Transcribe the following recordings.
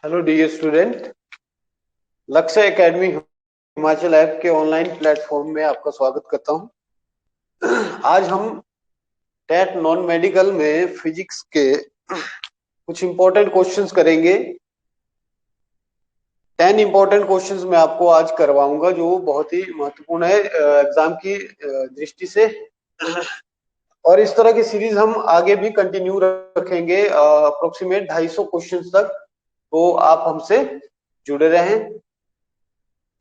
Hello dear student. Lakshya academy Himachal app के online platform में आपका स्वागत करता हूं। आज हम टेट नॉन मेडिकल में फिजिक्स के कुछ इंपॉर्टेंट क्वेश्चंस करेंगे। 10 इंपॉर्टेंट क्वेश्चंस मैं आपको आज करवाऊंगा जो बहुत ही महत्वपूर्ण है एग्जाम की दृष्टि से। और इस तरह की सीरीज हम आगे भी कंटिन्यू रखेंगे अप्रोक्सीमेट 250 क्वेश्चंस तक। तो आप हमसे जुड़े रहें।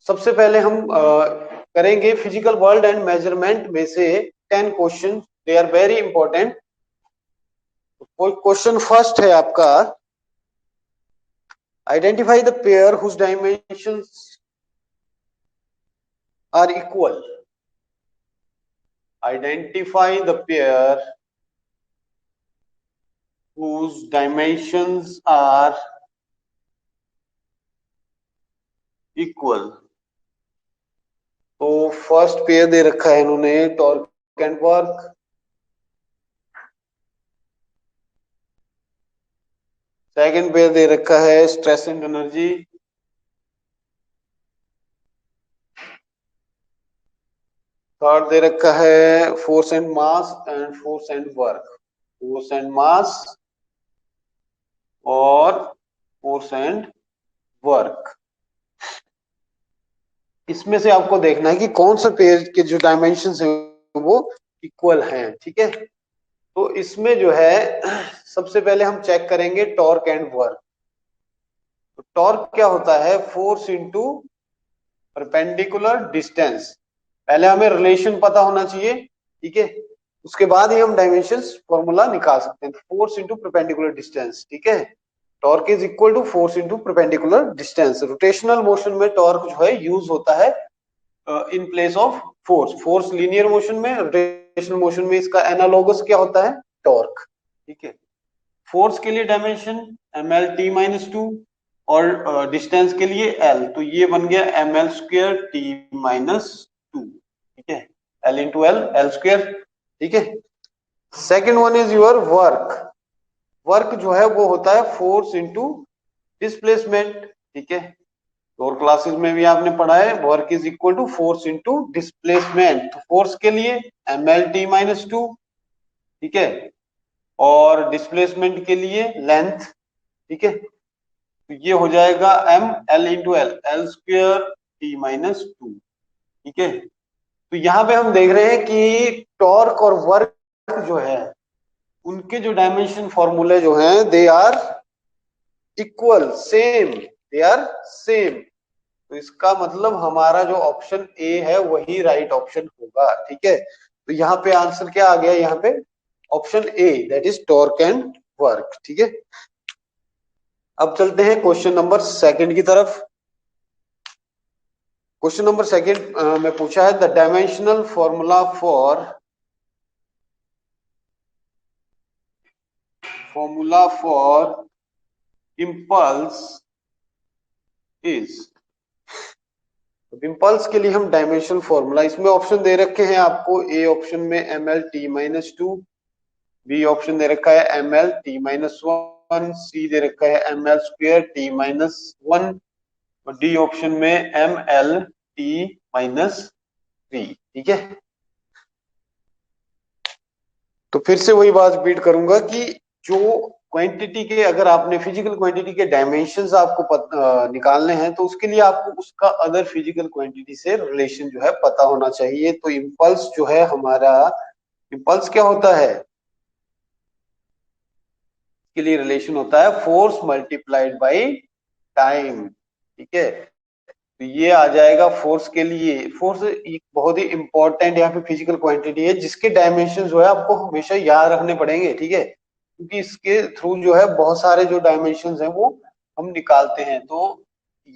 सबसे पहले हम करेंगे फिजिकल वर्ल्ड एंड मेजरमेंट में से 10 question. They are very important. Question first है आपका, identify the pair whose dimensions are equal. Identify the pair whose dimensions are equal. तो फर्स्ट पेयर दे रखा है इन्होंने torque and work. Second pair दे रखा है स्ट्रेस एंड एनर्जी। थर्ड दे रखा है force and mass and force and work. Force and mass और फोर्स एंड वर्क। इसमें से आपको देखना है कि कौन सा पेयर के जो डायमेंशंस हैं वो इक्वल हैं। ठीक है, तो इसमें जो है सबसे पहले हम चेक करेंगे टॉर्क एंड वर्क। तो टॉर्क क्या होता है? Force into perpendicular distance. पहले हमें रिलेशन पता होना चाहिए, ठीक है, उसके बाद ही हम डायमेंशंस फॉर्मूला निकाल सकते हैं। फोर्स इंटू परपेंडिकुलर डिस्टेंस, ठीक है। Torque is equal to force into perpendicular distance. Rotational motion में टॉर्क जो है यूज होता है in place of force. Force linear motion में, रोटेशनल मोशन में इसका एनालोगस क्या होता है? टॉर्क, ठीक है। फोर्स के लिए dimension M L T minus two और डिस्टेंस के लिए एल, तो ये बन गया M L square T minus two, ठीक है। L into L, L square, ठीक है। Second one is your work. Work जो है वो होता है फोर्स इंटू डिस्प्लेसमेंट, ठीक है। लोअर क्लासेस में भी आपने पढ़ा है work is equal to force into displacement. तो फोर्स के लिए M L T minus two, ठीक है, और डिस्प्लेसमेंट के लिए लेंथ, ठीक है। तो ये हो जाएगा M L into L, L square T minus two, ठीक है। तो यहां पे हम देख रहे हैं कि टॉर्क और वर्क जो है उनके जो डायमेंशन फॉर्मूले जो हैं they are equal, same, they are same. तो इसका मतलब हमारा जो ऑप्शन ए है वही राइट ऑप्शन होगा, ठीक है। तो यहाँ पे आंसर क्या आ गया? यहाँ पे option A, that is torque and work, ठीक है। अब चलते हैं क्वेश्चन नंबर सेकंड की तरफ। क्वेश्चन नंबर सेकंड में पूछा है the dimensional formula for impulse is. Impulse के लिए हम डायमेंशनल फॉर्मूला, इसमें ऑप्शन दे रखे हैं आपको। ए ऑप्शन में M L T minus two, B option दे रखा है M L T minus one, C दे रखा है M L square T minus one, और डी ऑप्शन में M L T minus three, ठीक है। तो फिर से वही बात रिपीट करूंगा कि जो क्वांटिटी के, अगर आपने फिजिकल क्वांटिटी के डायमेंशंस आपको निकालने हैं तो उसके लिए आपको उसका अदर फिजिकल क्वांटिटी से रिलेशन जो है पता होना चाहिए। तो इम्पल्स जो है हमारा, इम्पल्स क्या होता है? के लिए रिलेशन होता है फोर्स मल्टीप्लाइड बाय टाइम, ठीक है। तो ये आ जाएगा फोर्स के लिए। फोर्स एक बहुत ही इंपॉर्टेंट यहाँ पे फिजिकल क्वांटिटी है जिसके डायमेंशन जो है आपको हमेशा याद रखने पड़ेंगे, ठीक है, क्योंकि इसके थ्रू जो है बहुत सारे जो डायमेंशन है वो हम निकालते हैं। तो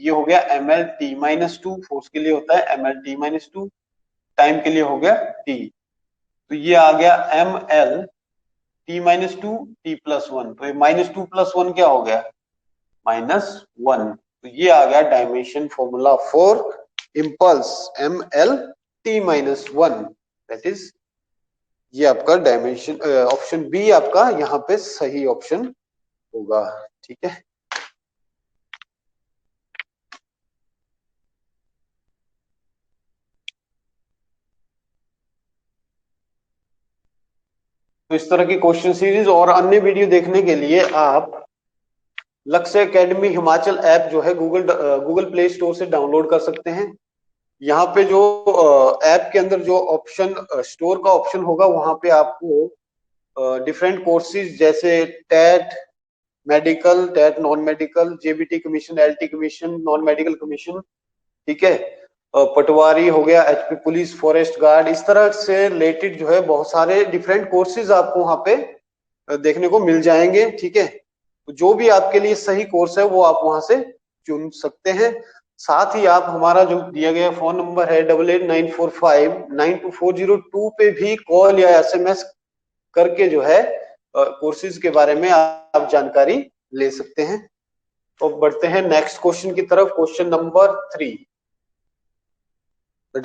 ये हो गया M L T minus two, force के लिए होता है M L T minus two, time के लिए हो गया टी। तो ये आ गया M L T minus two T plus one. तो माइनस टू प्लस वन क्या हो गया? Minus one. तो ये आ गया dimension formula for impulse, M L T minus one, that is ये आपका डायमेंशन। ऑप्शन बी आपका यहाँ पे सही ऑप्शन होगा, ठीक है। तो इस तरह की क्वेश्चन सीरीज और अन्य वीडियो देखने के लिए आप लक्ष्य एकेडमी हिमाचल ऐप जो है गूगल प्ले स्टोर से डाउनलोड कर सकते हैं। यहाँ पे जो ऐप के अंदर जो ऑप्शन स्टोर का ऑप्शन होगा, वहां पे आपको डिफरेंट कोर्सेज जैसे TET medical, TET non medical, JBT commission, LT commission, non medical commission, ठीक है, पटवारी हो गया, एचपी पुलिस, फॉरेस्ट गार्ड, इस तरह से रिलेटेड जो है बहुत सारे डिफरेंट कोर्सेज आपको वहां पे देखने को मिल जाएंगे। ठीक है, तो जो भी आपके लिए सही कोर्स है वो आप वहां से चुन सकते हैं। साथ ही आप हमारा जो दिया गया फोन नंबर है 8894592402 पे भी कॉल या एसएमएस करके जो है कोर्सेज के बारे में आप जानकारी ले सकते हैं। तो बढ़ते हैं नेक्स्ट क्वेश्चन की तरफ। Question number 3, the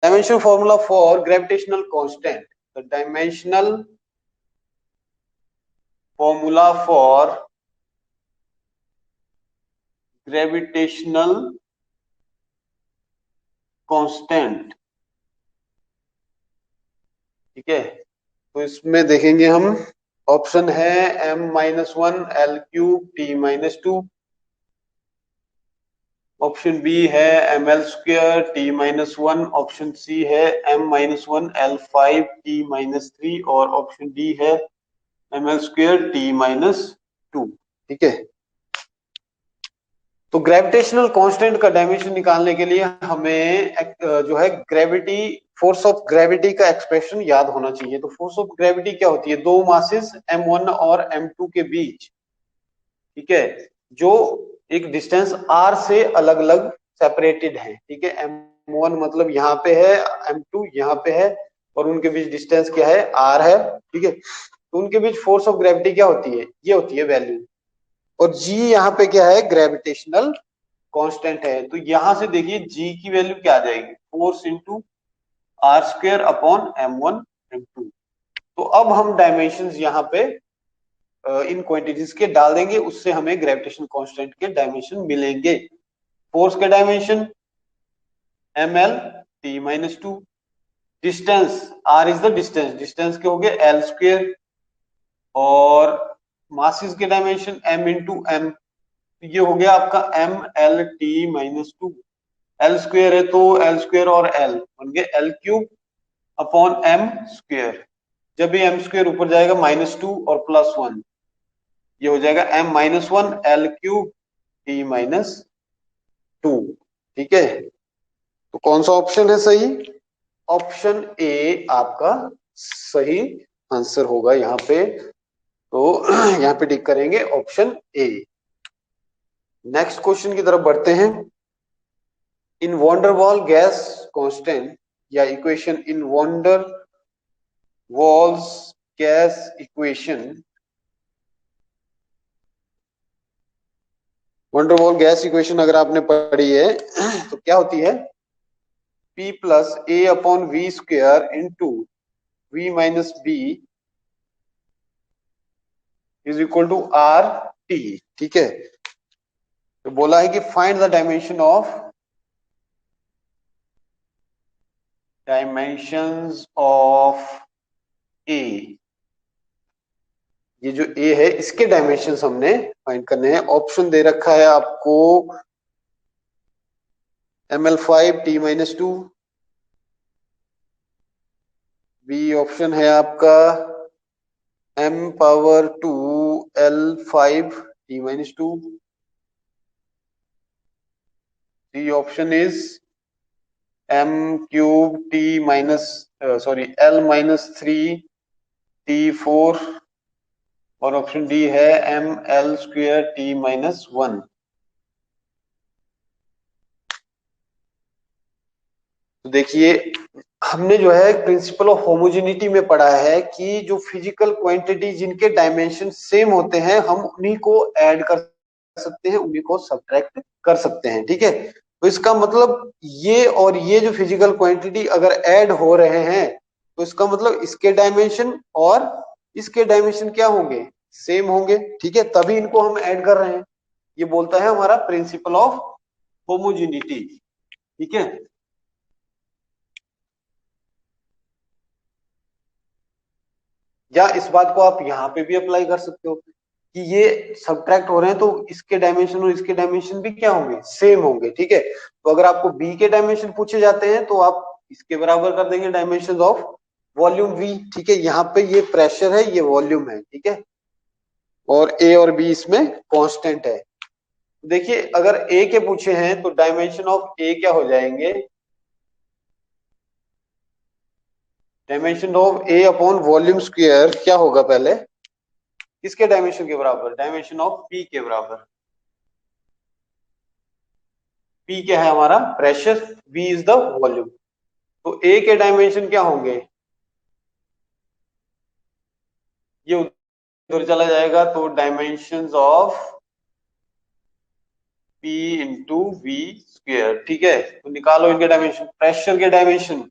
dimension formula for gravitational constant. The dimensional formula for gravitational constant, ठीक है, तो इसमें देखेंगे हम, ऑप्शन है m-1 L³ T-2, option B है ml² T-1, ऑप्शन सी है m-1 L5 T-3 और ऑप्शन डी है ml²T-2। ठीक है, तो ग्रेविटेशनल कांस्टेंट का डायमेंशन निकालने के लिए हमें जो है ग्रेविटी, फोर्स ऑफ ग्रेविटी का एक्सप्रेशन याद होना चाहिए। तो फोर्स ऑफ ग्रेविटी क्या होती है? दो मासेस m1 और m2 के बीच, ठीक है, जो एक डिस्टेंस r से अलग अलग सेपरेटेड है, ठीक है, m1 मतलब यहाँ पे है, m2 यहाँ पे है, और उनके बीच डिस्टेंस क्या है? r है, ठीक है। तो उनके बीच फोर्स ऑफ ग्रेविटी क्या होती है? ये होती है वैल्यू, और g यहाँ पे क्या है? ग्रेविटेशनल कांस्टेंट है। तो यहां से देखिए g की वैल्यू क्या आ जाएगी? Force into r² upon m1 m2। तो अब हम डायमेंशंस यहाँ पे इन क्वांटिटीज के डाल देंगे, उससे हमें ग्रेविटेशन कांस्टेंट के डायमेंशन मिलेंगे। फोर्स के dimension ml/T-2, distance r is the distance, distance के हो गए l², और मासेस के डायमेंशन m इंटू m, ये हो गया आपका ml/T-2। l² है तो l² और l बन गए l³ अपॉन m²। जब भी m² ऊपर जाएगा -2 और +1, ये हो जाएगा m-1 L³T-2। ठीक है, तो कौन सा ऑप्शन है सही? ऑप्शन ए आपका सही आंसर होगा यहाँ पे। तो यहाँ पे टिक करेंगे ऑप्शन ए। नेक्स्ट क्वेश्चन की तरफ बढ़ते हैं। इन वॉन्डरवॉल गैस कांस्टेंट या इक्वेशन, इन van der Waals gas equation, van der Waal gas equation अगर आपने पढ़ी है तो क्या होती है? P plus A upon V square into V minus B is equal to R T. ठीक है, तो बोला है कि find the dimension of A. ये जो ए है इसके डायमेंशंस हमने फाइंड करने हैं। ऑप्शन दे रखा है आपको ml5T-2, बी ऑप्शन है आपका m⁻2 L5T-2, C option is L-3T4, और ऑप्शन डी है ml²T-1। तो देखिए, हमने जो है प्रिंसिपल ऑफ होमोजेनिटी में पढ़ा है कि जो फिजिकल क्वांटिटी जिनके डायमेंशन सेम होते हैं हम उन्हीं को ऐड कर सकते हैं, उन्हीं को सब्ट्रैक्ट कर सकते हैं। ठीक है, तो इसका मतलब ये और ये जो फिजिकल क्वांटिटी अगर ऐड हो रहे हैं तो इसका मतलब इसके डायमेंशन और इसके डायमेंशन क्या होंगे? सेम होंगे। ठीक है, तभी इनको हम ऐड कर रहे हैं। ये बोलता है हमारा प्रिंसिपल ऑफ होमोजेनिटी। ठीक है, या इस बात को आप यहाँ पे भी अप्लाई कर सकते हो कि ये सब्ट्रैक्ट हो रहे हैं तो इसके डायमेंशन और इसके डायमेंशन भी क्या होंगे, सेम होंगे। ठीक है, तो अगर आपको बी के डायमेंशन पूछे जाते हैं तो आप इसके बराबर कर देंगे डायमेंशन ऑफ वॉल्यूम वी। ठीक है, यहाँ पे ये प्रेशर है, ये वॉल्यूम है। ठीक है, और ए और बी इसमें कांस्टेंट है। देखिए अगर ए के पूछे हैं तो डायमेंशन ऑफ ए क्या हो जाएंगे, dimension of A upon volume square क्या होगा पहले, किसके डायमेंशन के बराबर, डायमेंशन ऑफ पी के बराबर। पी क्या है हमारा, pressure, B is the volume. तो ए के डायमेंशन क्या होंगे, ये उधर चला जाएगा तो dimensions of P into V square. ठीक है, तो निकालो इनके डायमेंशन, प्रेशर के डायमेंशन।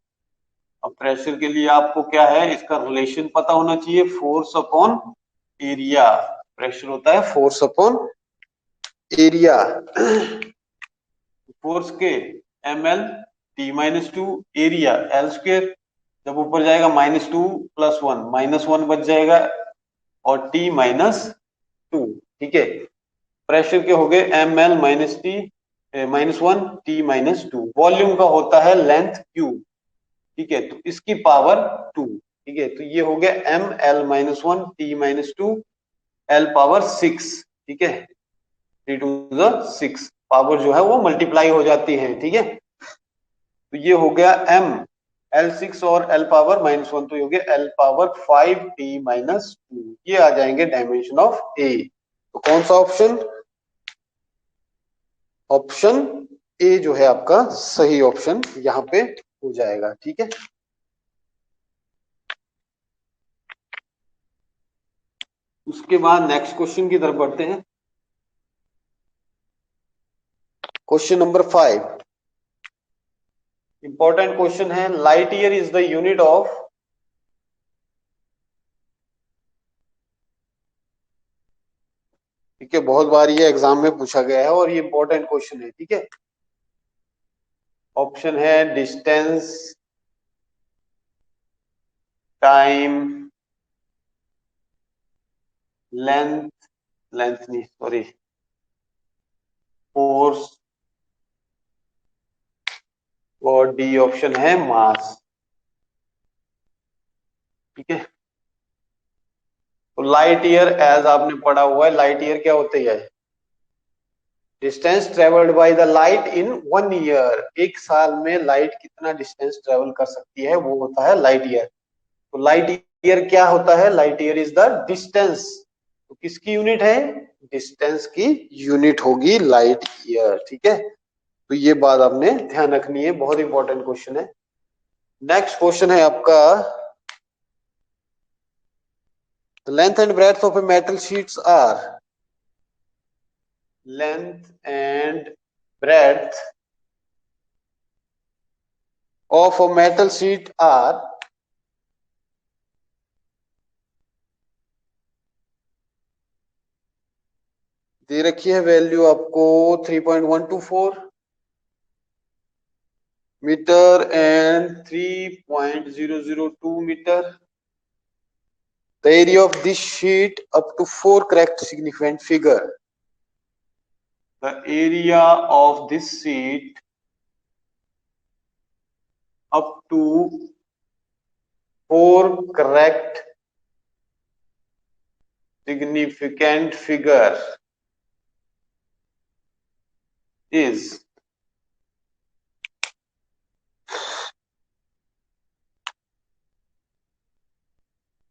अब प्रेशर के लिए आपको क्या है, इसका रिलेशन पता होना चाहिए, फोर्स अपॉन एरिया। प्रेशर होता है फोर्स अपॉन एरिया। फोर्स के M L T minus two, area L square, जब ऊपर जाएगा -2 + 1 -1 बच जाएगा और टी -2। ठीक है, प्रेशर के हो गए एम एल -1 टी -2। वॉल्यूम का होता है लेंथ क्यू। ठीक है, तो इसकी पावर 2। ठीक है, तो ये हो गया M L -1 T -2 L power 6। ठीक है, 3 × 6 पावर जो है वो मल्टीप्लाई हो जाती है। ठीक है, तो ये हो गया एम L6 और L पावर -1, तो ये हो गया L पावर 5t -2। ये आ जाएंगे डायमेंशन ऑफ ए। तो कौन सा ऑप्शन, ऑप्शन ए जो है आपका सही ऑप्शन यहाँ पे हो जाएगा। ठीक है, उसके बाद नेक्स्ट क्वेश्चन की तरफ बढ़ते हैं। क्वेश्चन नंबर 5 इंपॉर्टेंट क्वेश्चन है, light year is the unit of, ठीक है, बहुत बार ये एग्जाम में पूछा गया है और ये इंपॉर्टेंट क्वेश्चन है। ठीक है, ऑप्शन है डिस्टेंस, टाइम, लेंथ, लेंथ नहीं सॉरी, फोर्स, और डी ऑप्शन है मास। ठीक है, तो लाइट ईयर एज आपने पढ़ा हुआ है, लाइट ईयर क्या होती है, distance travelled by the light in 1 year. एक साल में लाइट कितना डिस्टेंस ट्रेवल कर सकती है वो होता है लाइट ईयर। तो लाइट ईयर क्या होता है, light year is the distance. तो किसकी यूनिट है, डिस्टेंस की यूनिट होगी लाइट ईयर। ठीक है, तो ये बात आपने ध्यान रखनी है, बहुत इंपॉर्टेंट क्वेश्चन है। नेक्स्ट क्वेश्चन है आपका, the length and breadth of a metal sheets are, length and breadth of a metal sheet are, दे रखी है वैल्यू आपको 3.124 metre and 3.002 metre. The area of this sheet up to 4 correct significant figure. The area of this sheet up to 4 correct significant figure is,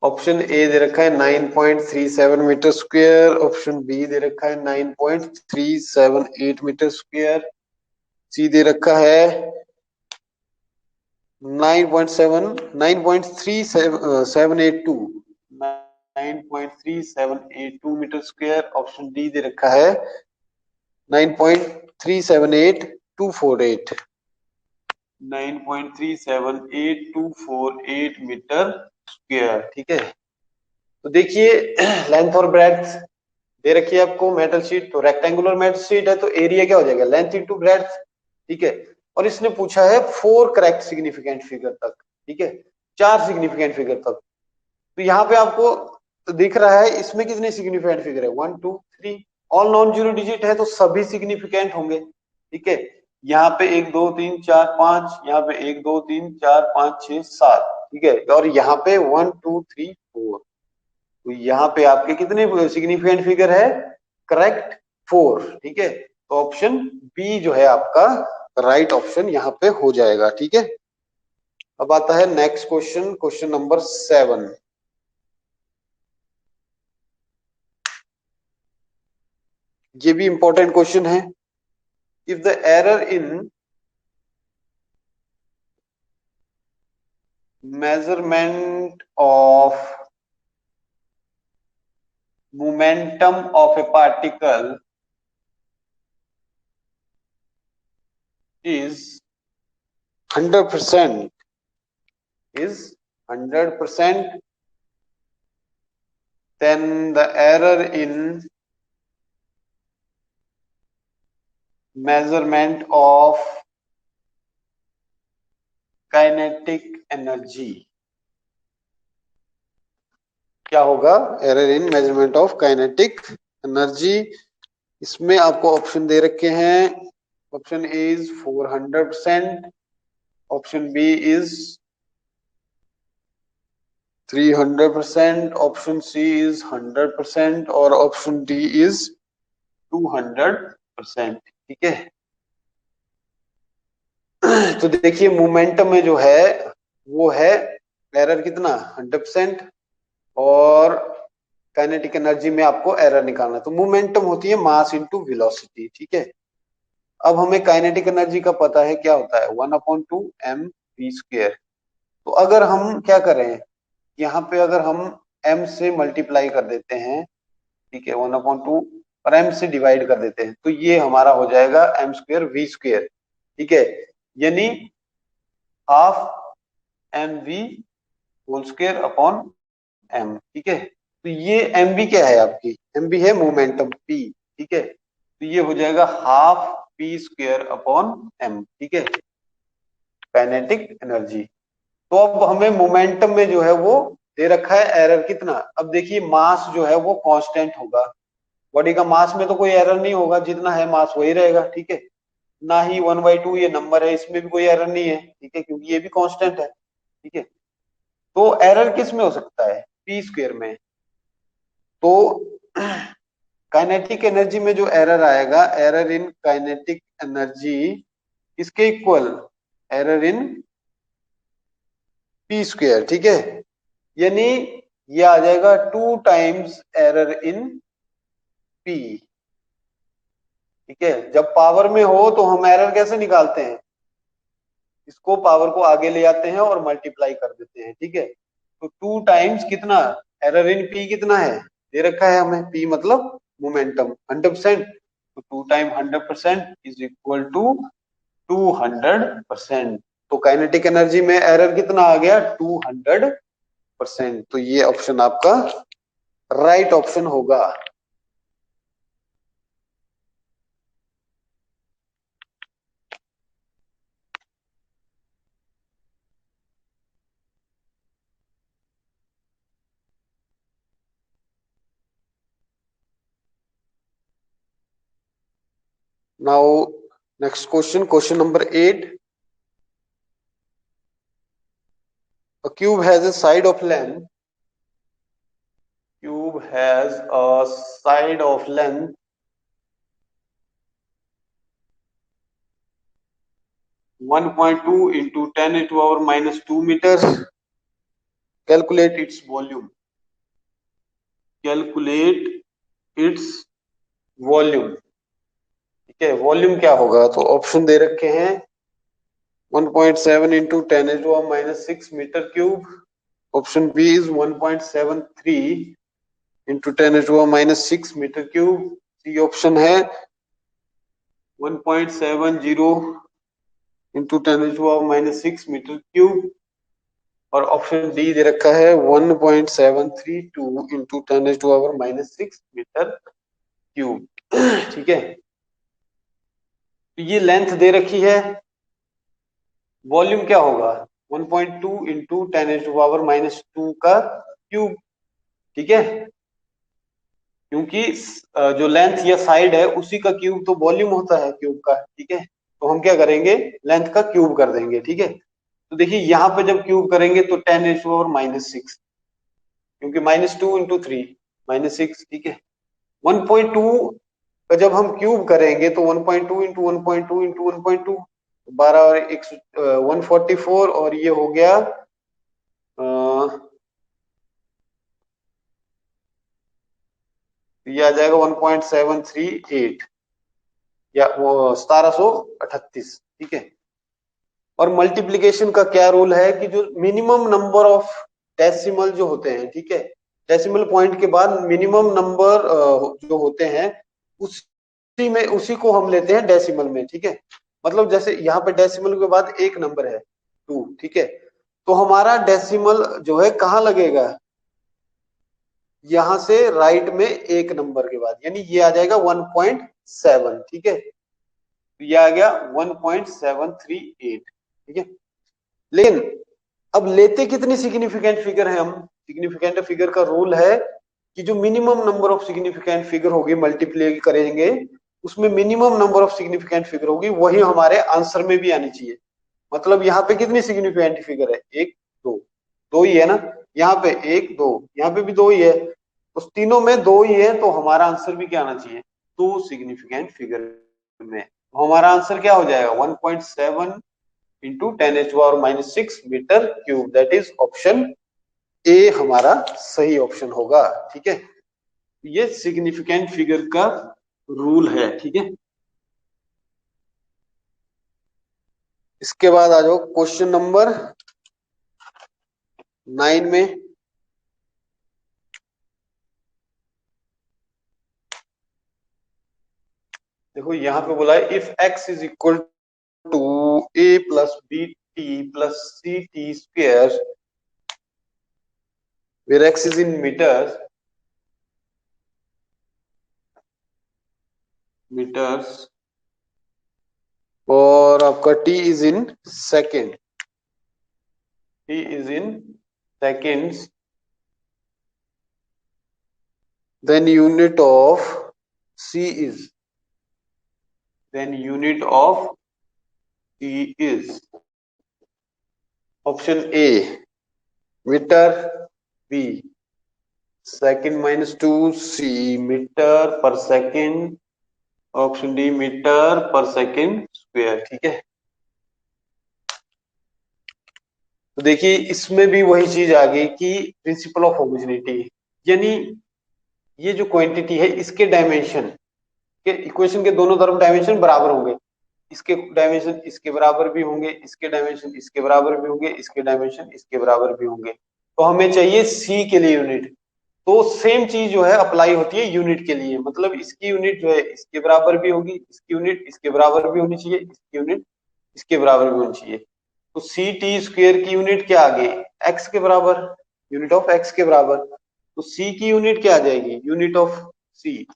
option A दे रखा है 9.37 metre square, option B दे रखा है 9.378 metre square, सी दे रखा है 9.3782 metre square, option D दे रखा है 9.378248 9.378248 मीटर स्क्वायर। ठीक है, तो देखिए लेंथ और ब्रेड्थ दे रखी है आपको मेटल शीट, तो रेक्टेंगुलर मेटल शीट है तो एरिया क्या हो जाएगा, लेंथ इंटू ब्रेड्थ। ठीक है, और इसने पूछा है 4 करेक्ट सिग्निफिकेंट फिगर तक। ठीक है, 4 सिग्निफिकेंट फिगर तक। तो यहाँ पे आपको तो दिख रहा है इसमें कितने सिग्निफिकेंट फिगर है, 1 2 3, ऑल नॉन जीरो डिजिट है तो सभी सिग्निफिकेंट होंगे, ठीक है। यहाँ पे 1 2 3 4 5, यहाँ पे 1 2 3 4 5 6 7, ठीक है, और यहाँ पे 1 2 3 4, तो यहाँ पे आपके कितने सिग्निफिकेंट फिगर है, करेक्ट 4, ठीक है। तो ऑप्शन बी जो है आपका राइट ऑप्शन यहाँ पे हो जाएगा, ठीक है। अब आता है नेक्स्ट क्वेश्चन, क्वेश्चन नंबर 7। ये भी इंपॉर्टेंट क्वेश्चन है। If the error in measurement of momentum of a particle is 100%, is 100%, then the error in measurement of kinetic energy क्या होगा, error in measurement of kinetic energy. इसमें आपको option दे रखे हैं, option A is 400%, option B is 300%, option C is 100% और option D is 200%, ठीक है। तो देखिए मोमेंटम में जो है वो है एरर कितना 100%, और काइनेटिक एनर्जी में आपको एरर निकालना है। तो मोमेंटम होती है मास इनटू वेलोसिटी, ठीक है। अब हमें काइनेटिक एनर्जी का पता है क्या होता है, 1/2 mv²। तो अगर हम क्या करें, यहाँ पे अगर हम m से मल्टीप्लाई कर देते हैं, ठीक है, 1/2 और m से डिवाइड कर देते हैं, तो ये हमारा हो जाएगा m²v², ठीक है, यानी हाफ mv² ठीक है। तो ये mv क्या है आपकी, mv है मोमेंटम p, ठीक है, तो ये हो जाएगा हाफ p²/m, ठीक है, काइनेटिक एनर्जी। तो अब हमें मोमेंटम में जो है वो दे रखा है एरर कितना। अब देखिए मास जो है वो कांस्टेंट होगा, बॉडी का मास में तो कोई एरर नहीं होगा, जितना है मास वही रहेगा, ठीक है। ना ही 1/2 ये नंबर है, इसमें भी कोई एरर नहीं है, ठीक है, क्योंकि ये भी कांस्टेंट है, ठीक है। तो एरर किस में हो सकता है, p² में। तो काइनेटिक एनर्जी में जो एरर आएगा, एरर इन काइनेटिक एनर्जी इसके इक्वल एरर इन p², ठीक है, यानी ये आ जाएगा 2 टाइम्स एरर इन p, ठीक है। जब पावर में हो तो हम एरर कैसे निकालते हैं, इसको पावर को आगे ले आते हैं और मल्टीप्लाई कर देते हैं, ठीक है। तो 2 टाइम्स कितना, एरर इन p कितना है, दे रखा है हमें, p मतलब मोमेंटम 100%, तो 2 टाइम 100% इज इक्वल टू 200%। तो काइनेटिक एनर्जी में एरर कितना आ गया, 200%। तो ये ऑप्शन आपका राइट ऑप्शन होगा। Now next question, question number 8. A cube has a side of length. Cube has a side of length 1.2 into 10⁻⁻² meters. Calculate its volume. Calculate its volume. ठीक है, volume क्या होगा, तो ऑप्शन दे रखे हैं 1.7 into 10⁻⁻6 metre cube, option B is 1.73 into 10⁻⁻6 metre cube, C option है 1.70 into 10⁻⁻6 metre cube, और ऑप्शन डी दे रखा है 1.732 into 10⁻⁻6 मीटर क्यूब, ठीक है। तो ये लेंथ दे रखी है, वॉल्यूम क्या होगा 1.2 into 10⁻⁻2 का क्यूब, ठीक है, क्योंकि जो लेंथ या साइड है उसी का क्यूब तो वॉल्यूम होता है क्यूब का, ठीक है। तो हम क्या करेंगे, लेंथ का क्यूब कर देंगे, ठीक है। तो देखिए यहाँ पे जब क्यूब करेंगे तो 10⁻⁻6, क्योंकि -2 × 3 -6, ठीक है। 1.2 का जब हम क्यूब करेंगे तो 1.2 × 1.2 × 1.2, 12 और 144, और ये हो गया ये आ जाएगा 1.738 या वो 1738, ठीक है। और मल्टीप्लिकेशन का क्या रूल है कि जो मिनिमम नंबर ऑफ डेसिमल जो होते हैं, ठीक है, डेसिमल पॉइंट के बाद मिनिमम नंबर जो होते हैं उसी को हम लेते हैं डेसिमल में, ठीक है। मतलब जैसे यहाँ पे डेसिमल के बाद एक नंबर है 2, ठीक है, तो हमारा डेसिमल जो है कहाँ लगेगा, यहां से राइट में एक नंबर के बाद, यानी ये आ जाएगा 1.7, ठीक है। तो ये आ गया 1.738, ठीक है। लेकिन अब लेते कितनी सिग्निफिकेंट फिगर है हम, सिग्निफिकेंट फिगर का रूल है कि जो minimum number of significant figure होगी मल्टीप्लाई करेंगे, उसमें minimum number of significant figure होगी वही हमारे आंसर में भी आनी चाहिए। मतलब यहाँ पे कितनी सिग्निफिकेंट फिगर है, 1 2, दो ही है ना, यहाँ पे 1 2, यहाँ पे भी 2 ही है, तो तीनों में 2 ही है, तो हमारा आंसर भी क्या आना चाहिए, 2 सिग्निफिकेंट फिगर में। तो हमारा आंसर क्या हो जाएगा, 1.7 × 10⁻⁻6 metre cube, that is option A हमारा सही ऑप्शन होगा, ठीक है। ये सिग्निफिकेंट फिगर का रूल है, ठीक है। इसके बाद आ जाओ क्वेश्चन नंबर 9 में। देखो यहाँ पे बोला है if x is equal to a plus B T plus C T square, where x is in meters और आपका t is in second, t is in seconds, then unit of c is, then unit of c is option A metre, B (2) C metre per second, option D metre per second square, ठीक है। तो देखिए इसमें भी वही चीज आ गई कि प्रिंसिपल ऑफ होमोजेनिटी, यानी ये जो क्वांटिटी है इसके डायमेंशन के इक्वेशन के दोनों तरफ डायमेंशन बराबर होंगे, इसके डायमेंशन इसके बराबर भी होंगे, इसके डायमेंशन इसके बराबर भी होंगे, इसके डायमेंशन इसके बराबर भी होंगे। तो हमें चाहिए सी के लिए यूनिट, तो सेम चीज जो है अप्लाई होती है यूनिट के लिए, मतलब इसकी यूनिट जो है इसके बराबर भी होगी, इसकी यूनिट इसके बराबर भी होनी चाहिए, इसकी यूनिट इसके बराबर भी होनी चाहिए। तो सी टी स्क्वेयर की यूनिट क्या आ गई, एक्स के बराबर, यूनिट ऑफ एक्स के बराबर। तो सी की यूनिट क्या आ जाएगी, unit of C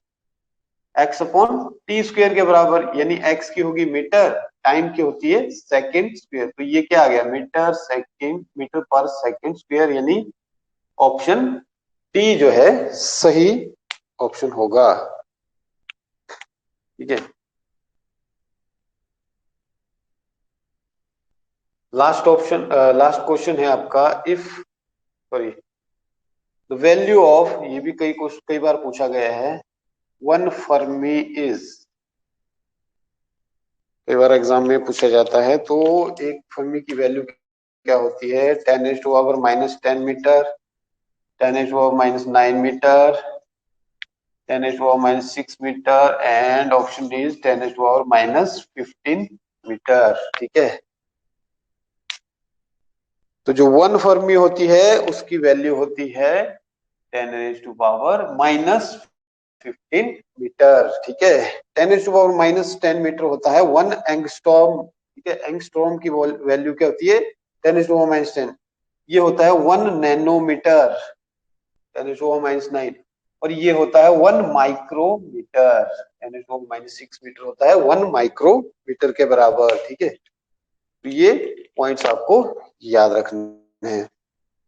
X upon T square के बराबर, यानी एक्स की होगी मीटर, टाइम की होती है सेकेंड स्क्वेयर। तो ये क्या आ गया, metre second, metre per second square, यानी ऑप्शन टी जो है सही ऑप्शन होगा, ठीक है। लास्ट ऑप्शन, लास्ट क्वेश्चन है आपका, if sorry the value of, ये भी कई बार पूछा गया है, 1 फर्मी इज, कई बार एग्जाम में पूछा जाता है। तो एक फर्मी की वैल्यू क्या होती है, 10⁻⁻10 metre, 10⁻⁻9 metre, 10⁻⁻6 metre, and option D is 10⁻⁻15 metre, ठीक है। तो जो 1 फर्मी होती है उसकी वैल्यू होती है 10⁻⁻15 मीटर, ठीक है। 10⁻⁻10 मीटर होता है 1 एंगस्ट्रॉम, ठीक है। एंगस्ट्रॉम की वैल्यू क्या होती है, 10⁻⁻10, ये होता है 1 नैनोमीटर, 10⁻�9, और ये होता है 1 माइक्रोमीटर, 10⁻⁻6 मीटर होता है 1 माइक्रोमीटर के बराबर, ठीक है। तो ये पॉइंट्स आपको याद रखने हैं।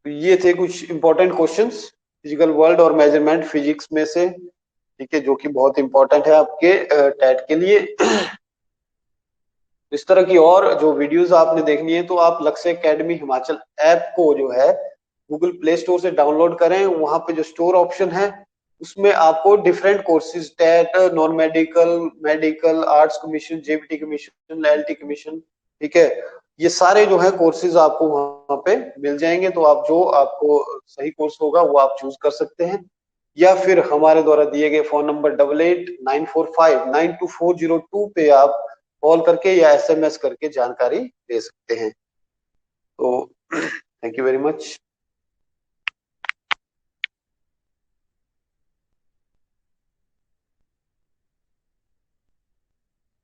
तो ये थे कुछ इंपॉर्टेंट क्वेश्चंस फिजिकल वर्ल्ड और मेजरमेंट फिजिक्स में से, ठीक है, जो कि बहुत इंपॉर्टेंट है आपके टेट के लिए। इस तरह की और जो वीडियोस आपने देखनी है तो आप लक्ष्य एकेडमी हिमाचल ऐप को जो है गूगल प्ले स्टोर से डाउनलोड करें। वहां पे जो स्टोर ऑप्शन है उसमें आपको different courses, TET, non medical, medical, arts commission, JBT commission, LT commission, ठीक है, ये सारे जो है कोर्सेज आपको वहां पे मिल जाएंगे। तो आप जो आपको सही कोर्स होगा वो आप चूज कर सकते हैं, या फिर हमारे द्वारा दिए गए फोन नंबर 8894592402 पे आप कॉल करके या एसएमएस करके जानकारी दे सकते हैं। तो थैंक यू वेरी मच।